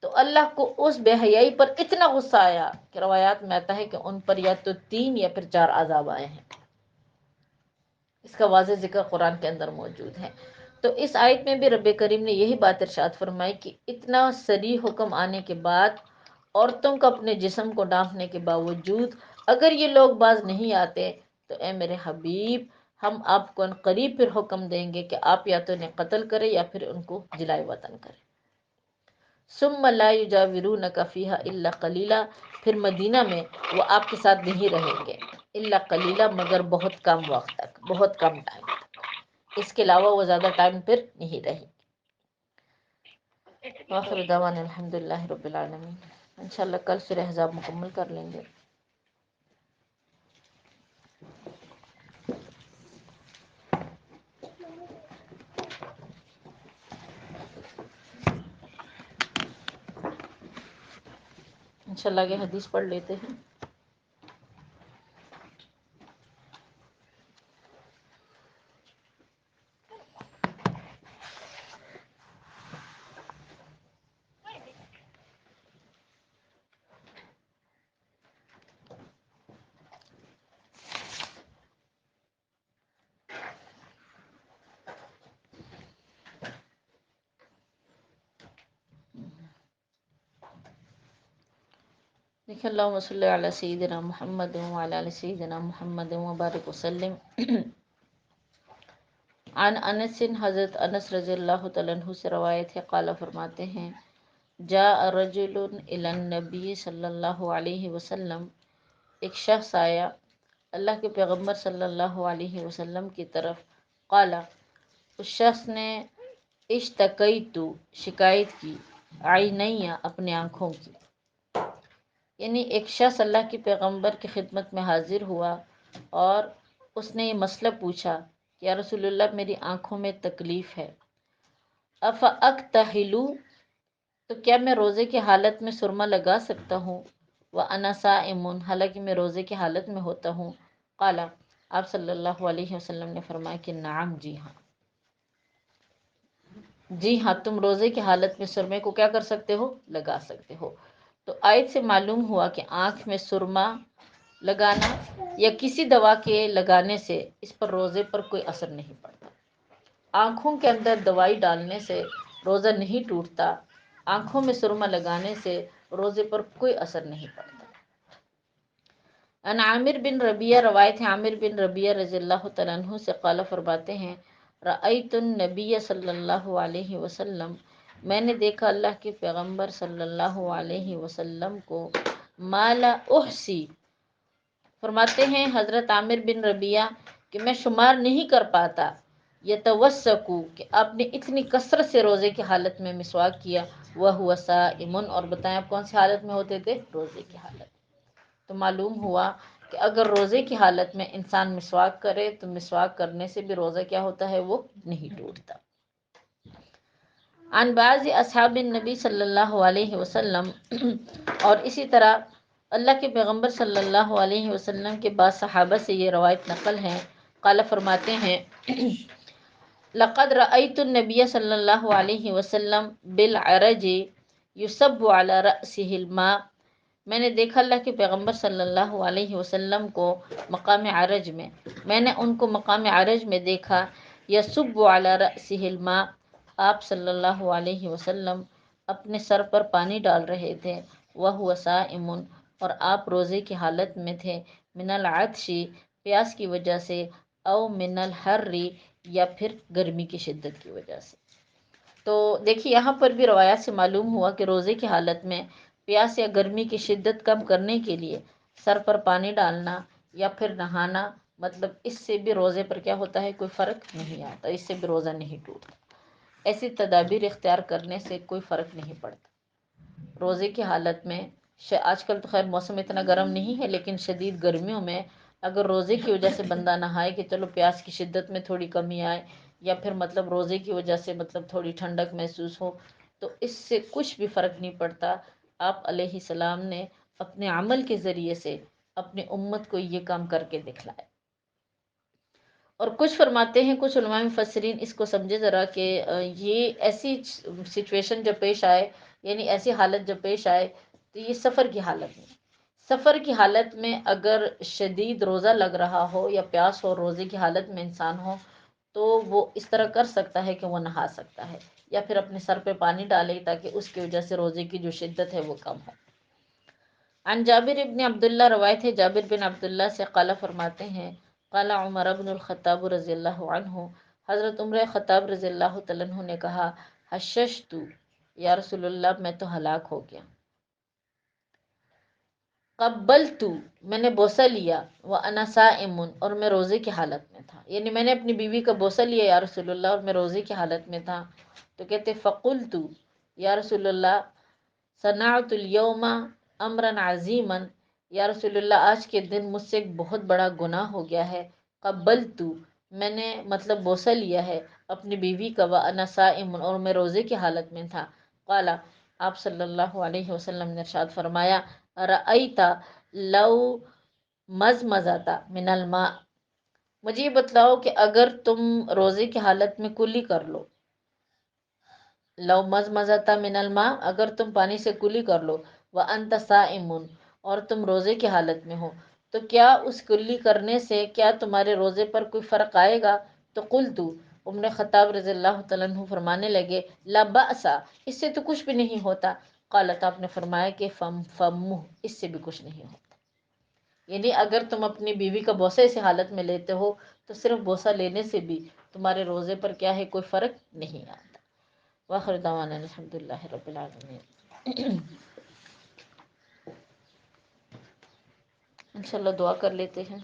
تو اللہ کو اس بے حیائی پر اتنا غصہ آیا کہ روایات میں آتا ہے کہ ان پر یا تو 3 یا پھر 4 عذاب آئے ہیں. اس کا واضح ذکر قرآن کے اندر موجود ہے. تو اس آیت میں بھی رب کریم نے یہی بات ارشاد فرمائی کہ اتنا صریح حکم آنے کے بعد عورتوں کو اپنے جسم کو ڈھانپنے کے باوجود اگر یہ لوگ باز نہیں آتے تو اے میرے حبیب، ہم آپ کو ان قریب پھر حکم دیں گے کہ آپ یا تو انہیں قتل کریں یا پھر ان کو جلائے وطن کریں. ثم لا یجاورونک فیہا الا قلیلا، پھر مدینہ میں وہ آپ کے ساتھ نہیں رہیں گے الا قلیلا، مگر بہت کم وقت تک، بہت کم ٹائم تک، اس کے علاوہ وہ زیادہ ٹائم پھر نہیں رہیں گے۔ آخر دعوانا الحمدللہ رب العالمین۔ انشاءاللہ کل پھر احزاب مکمل کر لیں گے۔ انشاءاللہ آگے حدیث پڑھ لیتے ہیں۔ دیکھیں، اللہم صلی علی سیدنا محمد وعلی آل سیدنا محمد وبارک وسلم۔ عن انس، حضرت انس رضی اللہ تعالیٰ عنہ سے روایت ہے، قال فرماتے ہیں، جاء رجل الی النبی صلی اللہ علیہ وسلم، ایک شخص آیا اللہ کے پیغمبر صلی اللہ علیہ وسلم کی طرف، قال، اس شخص نے، اشتکیت، شکایت کی، عینی، اپنے آنکھوں کی، یعنی ایک شخص اللہ کے پیغمبر کی خدمت میں حاضر ہوا اور اس نے یہ مسئلہ پوچھا کہ یا رسول اللہ میری آنکھوں میں تکلیف ہے، افاکتحل، تو کیا میں روزے کی حالت میں سرما لگا سکتا ہوں، وانا صائم، حالانکہ میں روزے کی حالت میں ہوتا ہوں، قال، آپ صلی اللہ علیہ وسلم نے فرمایا کہ نعم، جی ہاں، جی ہاں، تم روزے کی حالت میں سرمے کو کیا کر سکتے ہو، لگا سکتے ہو۔ تو آیت سے معلوم ہوا کہ آنکھ میں سرما لگانا یا کسی دوا کے لگانے سے اس پر روزے پر کوئی اثر نہیں پڑتا۔ آنکھوں کے اندر دوائی ڈالنے سے روزہ نہیں ٹوٹتا، آنکھوں میں سرما لگانے سے روزے پر کوئی اثر نہیں پڑتا۔ ان عامر بن ربیعہ، روایت ہے عامر بن ربیعہ رضی اللہ تعالیٰ عنہ سے، قال فرماتے ہیں، رأیت النبی صلی اللہ علیہ وسلم، میں نے دیکھا اللہ کے پیغمبر صلی اللہ علیہ وسلم کو، ما لا احصی، فرماتے ہیں حضرت عامر بن ربیعہ کہ میں شمار نہیں کر پاتا، یتوسکو، کہ آپ نے اتنی کثرت سے روزے کی حالت میں مسواک کیا، وہو صائم، اور بتائیں آپ کون سی حالت میں ہوتے تھے، روزے کی حالت۔ تو معلوم ہوا کہ اگر روزے کی حالت میں انسان مسواک کرے تو مسواک کرنے سے بھی روزہ کیا ہوتا ہے، وہ نہیں ٹوٹتا۔ عن بعض اصحاب النبی صلی اللہ علیہ وسلم، اور اسی طرح اللہ کے پیغمبر صلی اللہ علیہ وسلم کے بعض صحابہ سے یہ روایت نقل ہے، قال فرماتے ہیں، لقد رأیت النبی صلی اللہ علیہ وسلم بالعرج یصب علی رأسہ الماء، میں نے دیکھا اللہ کے پیغمبر صلی اللہ علیہ وسلم کو مقام عرج میں، میں نے ان کو مقام عرج میں دیکھا، یصب علی رأسہ الماء، آپ صلی اللہ علیہ وسلم اپنے سر پر پانی ڈال رہے تھے، وہو صائم، اور آپ روزے کی حالت میں تھے، من العطش، پیاس کی وجہ سے، او من الحر، یا پھر گرمی کی شدت کی وجہ سے۔ تو دیکھیے یہاں پر بھی روایات سے معلوم ہوا کہ روزے کی حالت میں پیاس یا گرمی کی شدت کم کرنے کے لیے سر پر پانی ڈالنا یا پھر نہانا، مطلب اس سے بھی روزے پر کیا ہوتا ہے، کوئی فرق نہیں آتا، اس سے بھی روزہ نہیں ٹوٹتا۔ ایسی تدابیر اختیار کرنے سے کوئی فرق نہیں پڑتا۔ روزے کی حالت میں آج کل تو خیر موسم اتنا گرم نہیں ہے، لیکن شدید گرمیوں میں اگر روزے کی وجہ سے بندہ نہائے کہ چلو پیاس کی شدت میں تھوڑی کمی آئے، یا پھر مطلب روزے کی وجہ سے مطلب تھوڑی ٹھنڈک محسوس ہو، تو اس سے کچھ بھی فرق نہیں پڑتا۔ آپ علیہ السلام نے اپنے عمل کے ذریعے سے اپنے امت کو یہ کام کر کے دکھلایا۔ اور کچھ فرماتے ہیں کچھ علماء مفسرین، اس کو سمجھے ذرا کہ یہ ایسی سچویشن جب پیش آئے، یعنی ایسی حالت جب پیش آئے تو یہ سفر کی حالت میں، سفر کی حالت میں اگر شدید روزہ لگ رہا ہو یا پیاس ہو، روزے کی حالت میں انسان ہو، تو وہ اس طرح کر سکتا ہے کہ وہ نہا سکتا ہے یا پھر اپنے سر پہ پانی ڈالے تاکہ اس کی وجہ سے روزے کی جو شدت ہے وہ کم ہو۔ عن جابر بن عبداللہ، روایت ہے جابر بن عبداللہ سے، قال فرماتے ہیں، قال عمر بن الخطاب رضی اللہ عنہ، حضرت عمر خطاب رضی اللہ تعالیٰ عنہ نے کہا، حششت، یا رسول اللہ میں تو ہلاک ہو گیا۔ قبلت، میں نے بوسہ لیا، وانا صائم، اور میں روزے کی حالت میں تھا، یعنی میں نے اپنی بیوی کا بوسہ لیا یا رسول اللہ اور میں روزے کی حالت میں تھا۔ تو کہتے فقلت یا رسول اللہ صنعت اليوم امرا عظیما، یا رسول اللہ آج کے دن مجھ سے ایک بہت بڑا گناہ ہو گیا ہے۔ قبلت، میں نے مطلب بوسہ لیا ہے اپنی بیوی کا، وانا صائم، اور میں روزے کی حالت میں تھا۔ قال، آپ صلی اللہ علیہ وسلم نے ارشاد فرمایا، رأیت لو مزمزت من الماء، مجھے یہ بتلاؤ کہ اگر تم روزے کی حالت میں کلی کر لو، لو مزمزت من الماء، اگر تم پانی سے کلی کر لو، وانت صائم، اور تم روزے کی حالت میں ہو، تو کیا اس کلی کرنے سے کیا تمہارے روزے پر کوئی فرق آئے گا؟ تو قلت، عمر خطاب رضی اللہ تعالیٰ عنہ فرمانے لگے، لا بأس، اس سے تو کچھ بھی نہیں ہوتا۔ قالت، آپ نے فرمایا کہ فمہ، اس سے بھی کچھ نہیں ہوتا، یعنی اگر تم اپنی بیوی کا بوسہ اس حالت میں لیتے ہو تو صرف بوسہ لینے سے بھی تمہارے روزے پر کیا ہے، کوئی فرق نہیں آتا۔ وآخر دعوانا الحمد للہ رب العالمین۔ انشاءاللہ دعا کر لیتے ہیں۔